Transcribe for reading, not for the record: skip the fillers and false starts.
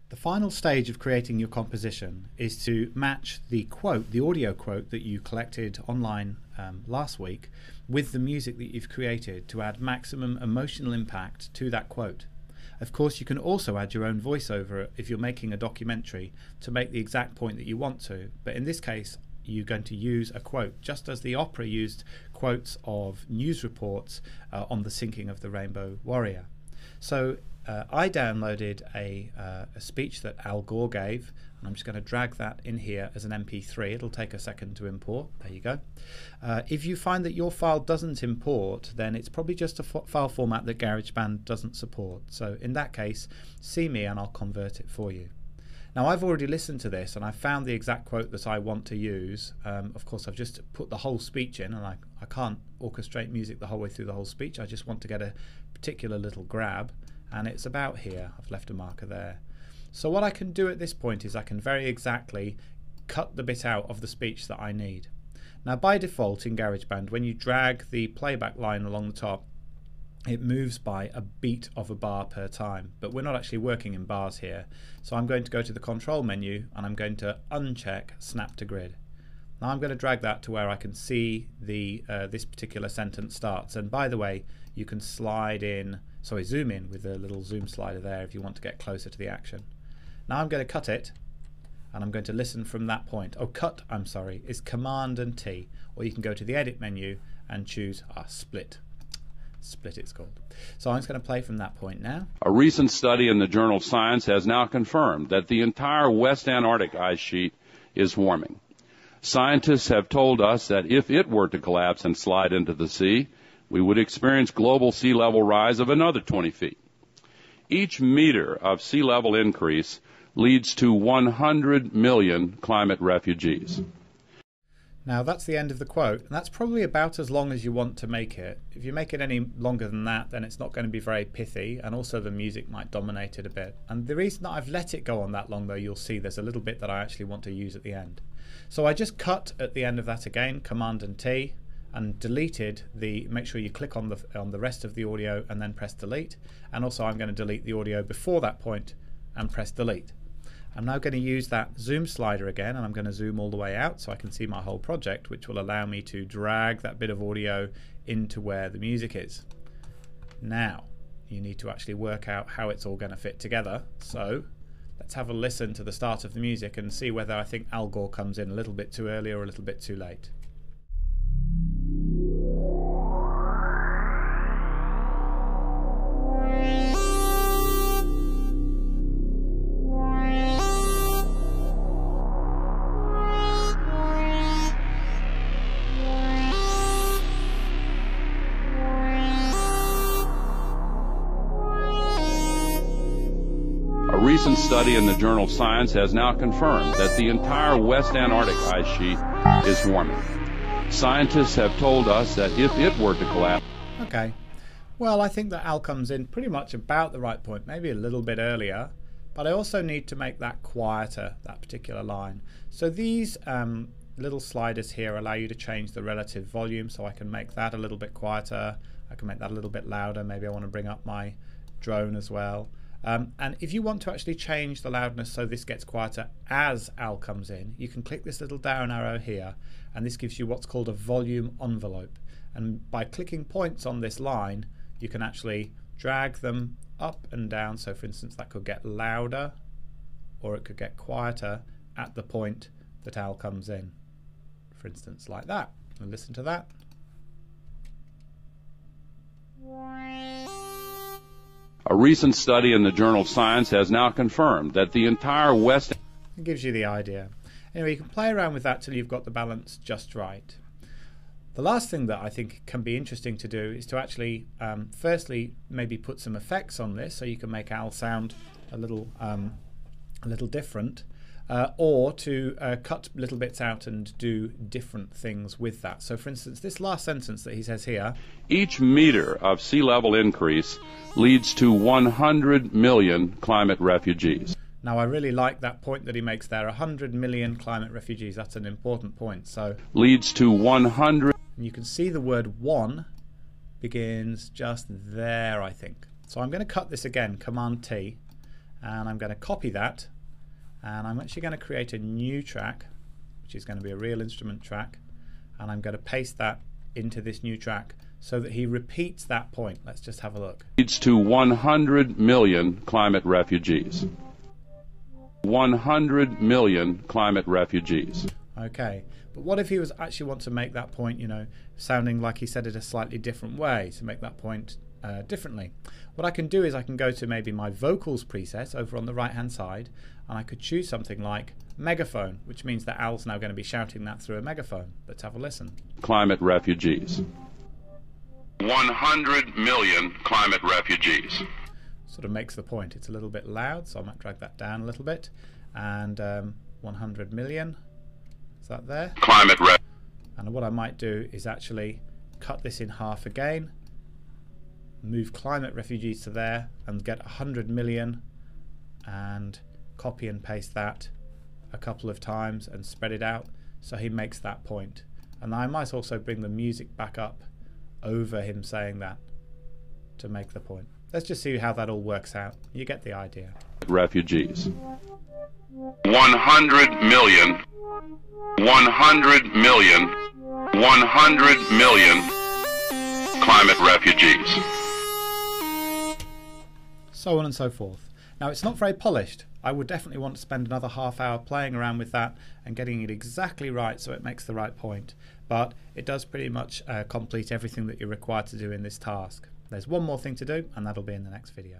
The final stage of creating your composition is to match the quote, the audio quote that you collected online last week, with the music that you've created to add maximum emotional impact to that quote. Of course, you can also add your own voiceover if you're making a documentary to make the exact point that you want to, but in this case you're going to use a quote, just as the opera used quotes of news reports on the sinking of the Rainbow Warrior. So I downloaded a speech that Al Gore gave, and I'm just going to drag that in here as an MP3. It'll take a second to import. There you go. If you find that your file doesn't import, then it's probably just a file format that GarageBand doesn't support. So in that case, see me and I'll convert it for you. Now, I've already listened to this and I found the exact quote that I want to use. Of course, I've just put the whole speech in, and I can't orchestrate music the whole way through the whole speech. I just want to get a particular little grab, and it's about here. I've left a marker there. So what I can do at this point is I can very exactly cut the bit out of the speech that I need. Now, by default in GarageBand, when you drag the playback line along the top, it moves by a beat of a bar per time, but we're not actually working in bars here. So I'm going to go to the control menu and I'm going to uncheck snap to grid. Now I'm going to drag that to where I can see the this particular sentence starts. And by the way, you can slide in, zoom in with the little zoom slider there if you want to get closer to the action. Now I'm going to cut it and I'm going to listen from that point. Cut, I'm sorry, is Command and T, or you can go to the edit menu and choose split. Split it's called. So I'm just going to play from that point now. A recent study in the journal Science has now confirmed that the entire West Antarctic ice sheet is warming. Scientists have told us that if it were to collapse and slide into the sea, we would experience global sea level rise of another 20 feet. Each meter of sea level increase leads to 100 million climate refugees. Now that's the end of the quote, and that's probably about as long as you want to make it. If you make it any longer than that, then it's not going to be very pithy, and also the music might dominate it a bit. And the reason that I've let it go on that long, though, you'll see there's a little bit that I actually want to use at the end. So I just cut at the end of that again, Command and T, and deleted the, make sure you click on the rest of the audio and then press delete. And also I'm going to delete the audio before that point and press delete. I'm now going to use that zoom slider again, and I'm going to zoom all the way out so I can see my whole project, which will allow me to drag that bit of audio into where the music is. Now you need to actually work out how it's all going to fit together. So let's have a listen to the start of the music and see whether I think Al Gore comes in a little bit too early or a little bit too late. A recent study in the journal Science has now confirmed that the entire West Antarctic ice sheet is warming. Scientists have told us that if it were to collapse... Okay, well, I think that Al comes in pretty much about the right point, maybe a little bit earlier, but I also need to make that quieter, that particular line. So these little sliders here allow you to change the relative volume, so I can make that a little bit quieter, I can make that a little bit louder, maybe I want to bring up my drone as well. And if you want to actually change the loudness so this gets quieter as Al comes in, you can click this little down arrow here, and this gives you what's called a volume envelope. And by clicking points on this line, you can actually drag them up and down. So for instance, that could get louder or it could get quieter at the point that Al comes in. For instance, like that. And listen to that. A recent study in the journal Science has now confirmed that the entire West... It gives you the idea. Anyway, you can play around with that till you've got the balance just right. The last thing that I think can be interesting to do is to actually, firstly, maybe put some effects on this so you can make Al sound a little different, or to cut little bits out and do different things with that. So for instance, this last sentence that he says here, each meter of sea level increase leads to 100 million climate refugees. Now I really like that point that he makes there, 100 million climate refugees. That's an important point. So leads to 100. And you can see the word one begins just there, I think. So I'm going to cut this again, Command T, and I'm going to copy that, and I'm actually going to create a new track, which is going to be a real instrument track, and I'm going to paste that into this new track so that he repeats that point. Let's just have a look. Leads to 100 million climate refugees. 100 million climate refugees. Okay, but what if he was actually want to make that point, you know, sounding like he said it a slightly different way, to make that point differently? What I can do is I can go to maybe my vocals preset over on the right hand side, and I could choose something like megaphone, which means that Al's now going to be shouting that through a megaphone. Let's have a listen. Climate refugees. 100 million climate refugees. Sort of makes the point. It's a little bit loud, so I might drag that down a little bit. And 100 million. Is that there? Climate re- And what I might do is actually cut this in half again, move climate refugees to there, and get 100 million, and copy and paste that a couple of times and spread it out so he makes that point. And I might also bring the music back up over him saying that to make the point. Let's just see how that all works out. You get the idea. Refugees. 100 million. 100 million. 100 million climate refugees. So on and so forth. Now, it's not very polished. I would definitely want to spend another half hour playing around with that and getting it exactly right so it makes the right point. But it does pretty much complete everything that you're required to do in this task. There's one more thing to do, and that'll be in the next video.